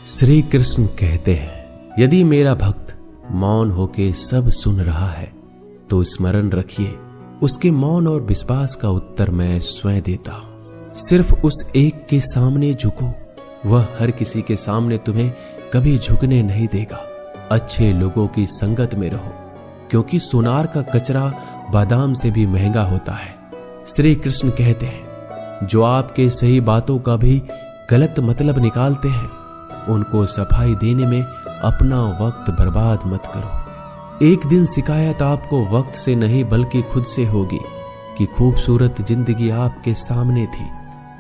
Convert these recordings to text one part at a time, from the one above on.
श्री कृष्ण कहते हैं, यदि मेरा भक्त मौन होके सब सुन रहा है तो स्मरण रखिए, उसके मौन और विश्वास का उत्तर मैं स्वयं देता हूं। सिर्फ उस एक के सामने झुको, वह हर किसी के सामने तुम्हें कभी झुकने नहीं देगा। अच्छे लोगों की संगत में रहो, क्योंकि सोनार का कचरा बादाम से भी महंगा होता है। श्री कृष्ण कहते हैं, जो आपके सही बातों का भी गलत मतलब निकालते हैं, उनको सफाई देने में अपना वक्त बर्बाद मत करो। एक दिन शिकायत आपको वक्त से नहीं बल्कि खुद से होगी कि खूबसूरत जिंदगी आपके सामने थी,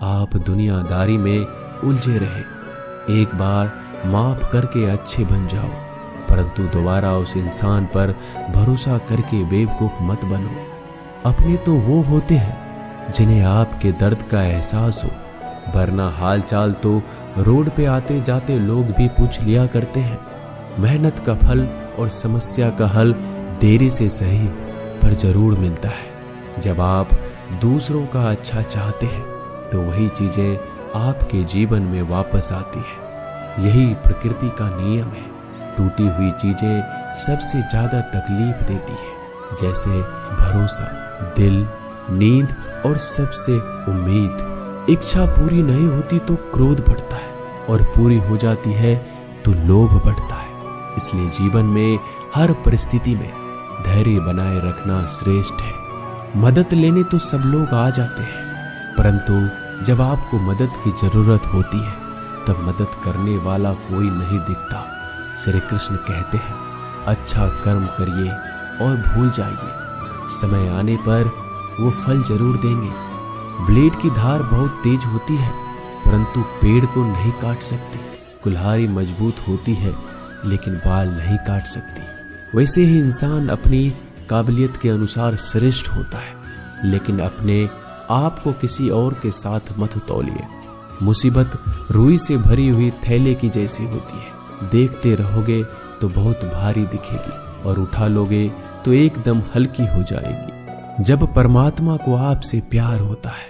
आप दुनियादारी में उलझे रहे। एक बार माफ करके अच्छे बन जाओ, परंतु दोबारा उस इंसान पर भरोसा करके बेवकूफ मत बनो। अपने तो वो होते हैं जिन्हें आपके दर्द का एहसास हो, वरना हालचाल तो रोड पे आते जाते लोग भी पूछ लिया करते हैं। मेहनत का फल और समस्या का हल देरी से सही पर जरूर मिलता है। जब आप दूसरों का अच्छा चाहते हैं तो वही चीजें आपके जीवन में वापस आती है। यही प्रकृति का नियम है। टूटी हुई चीजें सबसे ज्यादा तकलीफ देती है, जैसे भरोसा, दिल, नींद और सबसे उम्मीद। इच्छा पूरी नहीं होती तो क्रोध बढ़ता है, और पूरी हो जाती है तो लोभ बढ़ता है। इसलिए जीवन में हर परिस्थिति में धैर्य बनाए रखना श्रेष्ठ है। मदद लेने तो सब लोग आ जाते हैं, परंतु जब आपको मदद की जरूरत होती है तब मदद करने वाला कोई नहीं दिखता। श्री कृष्ण कहते हैं, अच्छा कर्म करिए और भूल जाइए, समय आने पर वो फल जरूर देंगे। ब्लेड की धार बहुत तेज होती है, परंतु पेड़ को नहीं काट सकती। कुल्हाड़ी मजबूत होती है, लेकिन बाल नहीं काट सकती। वैसे ही इंसान अपनी काबिलियत के अनुसार श्रेष्ठ होता है, लेकिन अपने आप को किसी और के साथ मत तौलिए। मुसीबत रुई से भरी हुई थैले की जैसी होती है, देखते रहोगे तो बहुत भारी दिखेगी और उठा लोगे तो एकदम हल्की हो जाएगी। जब परमात्मा को आपसे प्यार होता है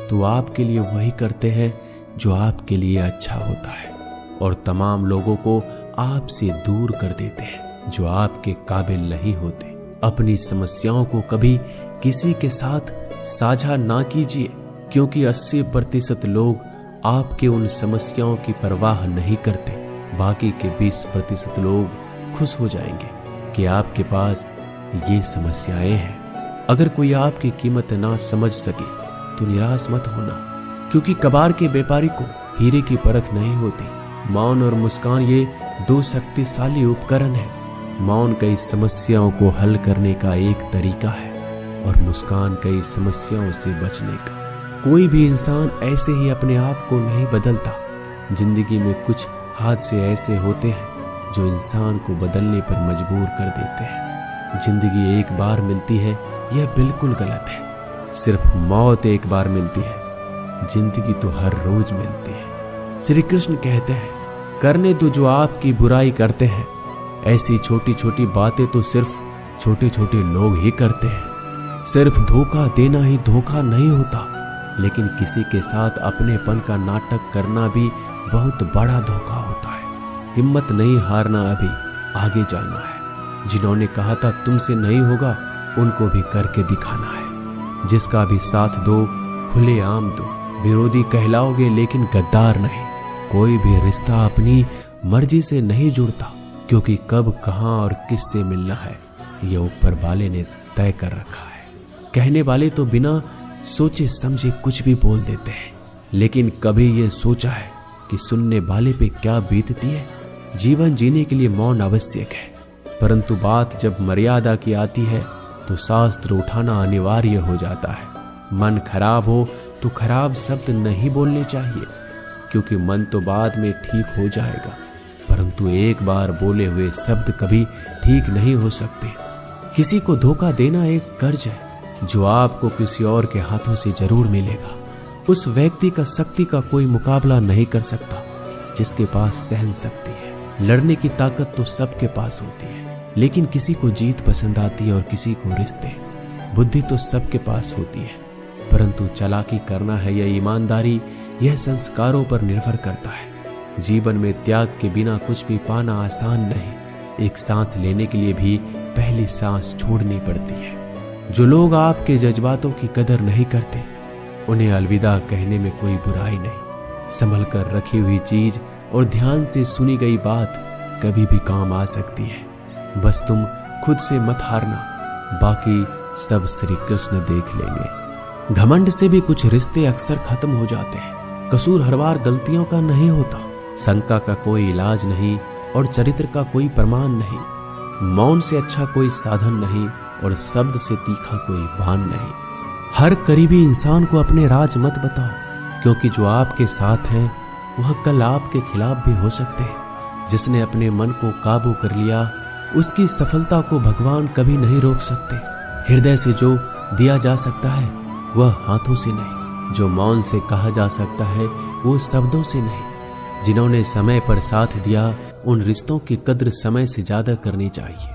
तो आपके लिए वही करते हैं जो आपके लिए अच्छा होता है, और तमाम लोगों को आपसे दूर कर देते हैं जो आपके काबिल नहीं होते। अपनी समस्याओं को कभी किसी के साथ साझा ना कीजिए, क्योंकि 80% लोग आपके उन समस्याओं की परवाह नहीं करते। बाकी के 20% लोग खुश हो जाएंगे कि आपके पास ये समस्याएं हैं। अगर कोई आपकी कीमत ना समझ सके तो निराश मत होना, क्योंकि कबाड़ के व्यापारी को हीरे की परख नहीं होती। मौन और मुस्कान ये दो शक्तिशाली उपकरण हैं। मौन कई समस्याओं को हल करने का एक तरीका है, और मुस्कान कई समस्याओं से बचने का। कोई भी इंसान ऐसे ही अपने आप को नहीं बदलता। जिंदगी में कुछ हादसे ऐसे होते हैं जो इंसान को बदलने पर मजबूर कर देते हैं। जिंदगी एक बार मिलती है, यह बिल्कुल गलत है। सिर्फ मौत एक बार मिलती है, जिंदगी तो हर रोज मिलती है। श्री कृष्ण कहते हैं, करने दो जो आपकी बुराई करते हैं। ऐसी छोटी छोटी बातें तो सिर्फ छोटे छोटे लोग ही करते हैं। सिर्फ धोखा देना ही धोखा नहीं होता, लेकिन किसी के साथ अपनेपन का नाटक करना भी बहुत बड़ा धोखा होता है। हिम्मत नहीं हारना, अभी आगे जाना है। जिन्होंने कहा था तुमसे नहीं होगा, उनको भी करके दिखाना है। जिसका भी साथ दो, खुले आम दो। विरोधी कहलाओगे लेकिन गद्दार नहीं। कोई भी रिश्ता अपनी मर्जी से नहीं जुड़ता, क्योंकि कब, कहां और किससे मिलना है यह ऊपर वाले ने तय कर रखा है। कहने वाले तो बिना सोचे समझे कुछ भी बोल देते हैं, लेकिन कभी ये सोचा है कि सुनने वाले पे क्या बीतती है। जीवन जीने के लिए मौन आवश्यक है, परंतु बात जब मर्यादा की आती है तो शास्त्र उठाना अनिवार्य हो जाता है। मन खराब हो तो खराब शब्द नहीं बोलने चाहिए, क्योंकि मन तो बाद में ठीक हो जाएगा, परंतु एक बार बोले हुए शब्द कभी ठीक नहीं हो सकते। किसी को धोखा देना एक कर्ज है जो आपको किसी और के हाथों से जरूर मिलेगा। उस व्यक्ति का शक्ति का कोई मुकाबला नहीं कर सकता जिसके पास सहन शक्ति है। लड़ने की ताकत तो सबके पास होती है, लेकिन किसी को जीत पसंद आती है और किसी को रिश्ते। बुद्धि तो सबके पास होती है, परंतु चालाकी करना है या ईमानदारी, यह संस्कारों पर निर्भर करता है। जीवन में त्याग के बिना कुछ भी पाना आसान नहीं। एक सांस लेने के लिए भी पहली सांस छोड़नी पड़ती है। जो लोग आपके जज्बातों की कदर नहीं करते, उन्हें अलविदा कहने में कोई बुराई नहीं। संभल कर रखी हुई चीज और ध्यान से सुनी गई बात कभी भी काम आ सकती है। बस तुम खुद से मत हारना, बाकी सब श्री कृष्ण देख लेंगे। घमंड से भी कुछ रिश्ते अक्सर खत्म हो जाते हैं। कसूर हर बार गलतियों का नहीं होता। शंका का कोई इलाज नहीं और चरित्र का कोई प्रमाण नहीं। मौन से अच्छा कोई साधन नहीं और शब्द से तीखा कोई बाण नहीं। हर करीबी इंसान को अपने राज मत बताओ, क्योंकि जो आपके साथ हैं वह कल आपके खिलाफ भी हो सकते हैं। जिसने अपने मन को काबू कर लिया, उसकी सफलता को भगवान कभी नहीं रोक सकते। हृदय से जो दिया जा सकता है वह हाथों से नहीं। जो मौन से कहा जा सकता है वो शब्दों से नहीं। जिन्होंने समय पर साथ दिया, उन रिश्तों की कद्र समय से ज्यादा करनी चाहिए।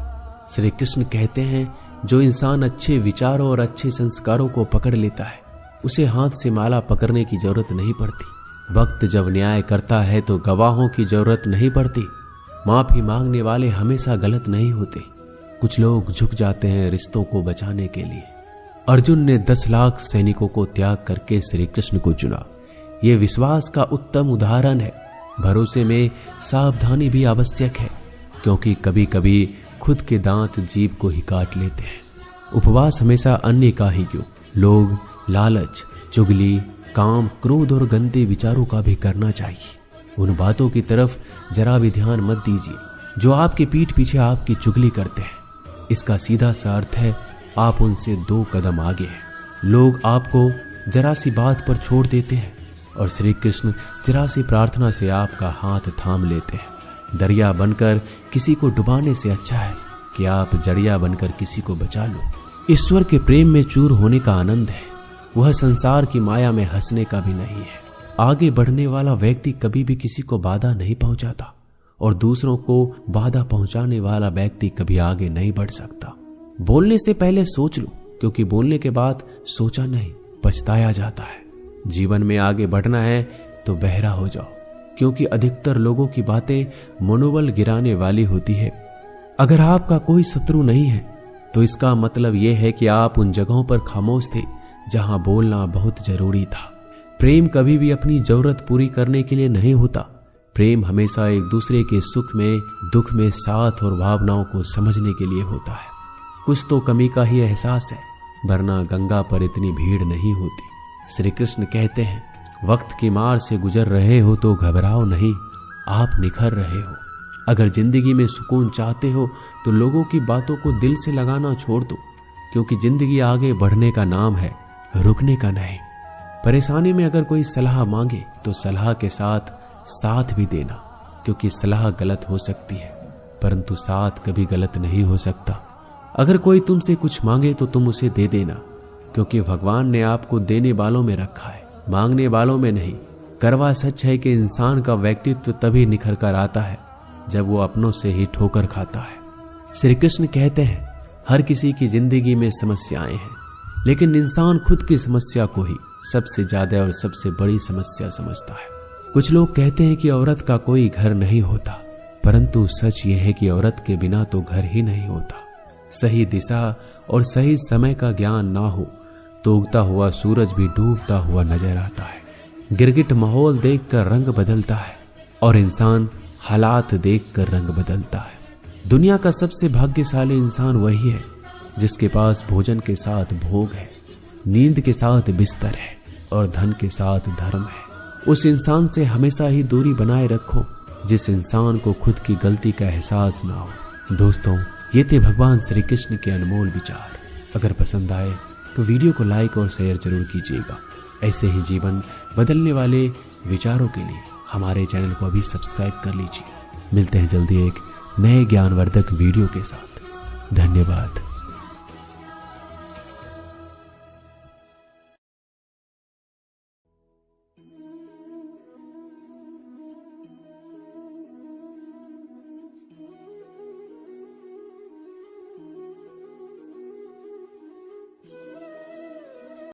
श्री कृष्ण कहते हैं, जो इंसान अच्छे विचारों और अच्छे संस्कारों को पकड़ लेता है, उसे हाथ से माला पकड़ने की जरूरत नहीं पड़ती। वक्त जब न्याय करता है तो गवाहों की जरूरत नहीं पड़ती। माफी मांगने वाले हमेशा गलत नहीं होते। कुछ लोग झुक जाते हैं रिश्तों को बचाने के लिए। अर्जुन ने 10 लाख सैनिकों को त्याग करके श्री कृष्ण को चुना। यह विश्वास का उत्तम उदाहरण है। भरोसे में सावधानी भी आवश्यक है, क्योंकि कभी कभी खुद के दांत जीभ को ही काट लेते हैं। उपवास हमेशा अन्य का ही क्यों, लोग लालच, चुगली, काम, क्रोध और गंदे विचारों का भी करना चाहिए। उन बातों की तरफ जरा भी ध्यान मत दीजिए जो आपकी पीठ पीछे आपकी चुगली करते हैं। इसका सीधा सा अर्थ है, आप उनसे 2 कदम आगे हैं। लोग आपको जरा सी बात पर छोड़ देते हैं और श्री कृष्ण जरा सी प्रार्थना से आपका हाथ थाम लेते हैं। दरिया बनकर किसी को डुबाने से अच्छा है कि आप जड़िया बनकर किसी को बचा लो। ईश्वर के प्रेम में चूर होने का आनंद है, वह संसार की माया में हंसने का भी नहीं है। आगे बढ़ने वाला व्यक्ति कभी भी किसी को बाधा नहीं पहुंचाता और दूसरों को बाधा पहुंचाने वाला व्यक्ति कभी आगे नहीं बढ़ सकता। बोलने से पहले सोच लो, क्योंकि बोलने के बाद सोचा नहीं पछताया जाता है। जीवन में आगे बढ़ना है तो बहरा हो जाओ, क्योंकि अधिकतर लोगों की बातें मनोबल गिराने वाली होती है। अगर आपका कोई शत्रु नहीं है तो इसका मतलब यह है कि आप उन जगहों पर खामोश थे जहां बोलना बहुत जरूरी था। प्रेम कभी भी अपनी जरूरत पूरी करने के लिए नहीं होता। प्रेम हमेशा एक दूसरे के सुख में, दुख में साथ और भावनाओं को समझने के लिए होता है। कुछ तो कमी का ही एहसास है, वरना गंगा पर इतनी भीड़ नहीं होती। श्री कृष्ण कहते हैं, वक्त की मार से गुजर रहे हो तो घबराओ नहीं, आप निखर रहे हो। अगर जिंदगी में सुकून चाहते हो तो लोगों की बातों को दिल से लगाना छोड़ दो, क्योंकि जिंदगी आगे बढ़ने का नाम है, रुकने का नहीं। परेशानी में अगर कोई सलाह मांगे तो सलाह के साथ साथ भी देना, क्योंकि सलाह गलत हो सकती है परंतु साथ कभी गलत नहीं हो सकता। अगर कोई तुमसे कुछ मांगे तो तुम उसे दे देना, क्योंकि भगवान ने आपको देने वालों में रखा है, मांगने वालों में नहीं। करवा सच है कि इंसान का व्यक्तित्व तभी निखर कर आता है जब वो अपनों से ही ठोकर खाता है। श्री कृष्ण कहते हैं, हर किसी की जिंदगी में समस्याएं हैं, लेकिन इंसान खुद की समस्या को ही सबसे ज्यादा और सबसे बड़ी समस्या समझता है। कुछ लोग कहते हैं कि औरत का कोई घर नहीं होता, परंतु सच यह है कि औरत के बिना तो घर ही नहीं होता। सही दिशा और सही समय का ज्ञान ना हो तो उगता हुआ सूरज भी डूबता हुआ नजर आता है। गिरगिट माहौल देखकर रंग बदलता है और इंसान हालात देखकर रंग बदलता है। दुनिया का सबसे भाग्यशाली इंसान वही है जिसके पास भोजन के साथ भोग है, नींद के साथ बिस्तर है और धन के साथ धर्म है। उस इंसान से हमेशा ही दूरी बनाए रखो जिस इंसान को खुद की गलती का एहसास ना हो। दोस्तों, ये थे भगवान श्री कृष्ण के अनमोल विचार। अगर पसंद आए तो वीडियो को लाइक और शेयर जरूर कीजिएगा। ऐसे ही जीवन बदलने वाले विचारों के लिए हमारे चैनल को अभी सब्सक्राइब कर लीजिए। मिलते हैं जल्दी एक नए ज्ञानवर्धक वीडियो के साथ। धन्यवाद।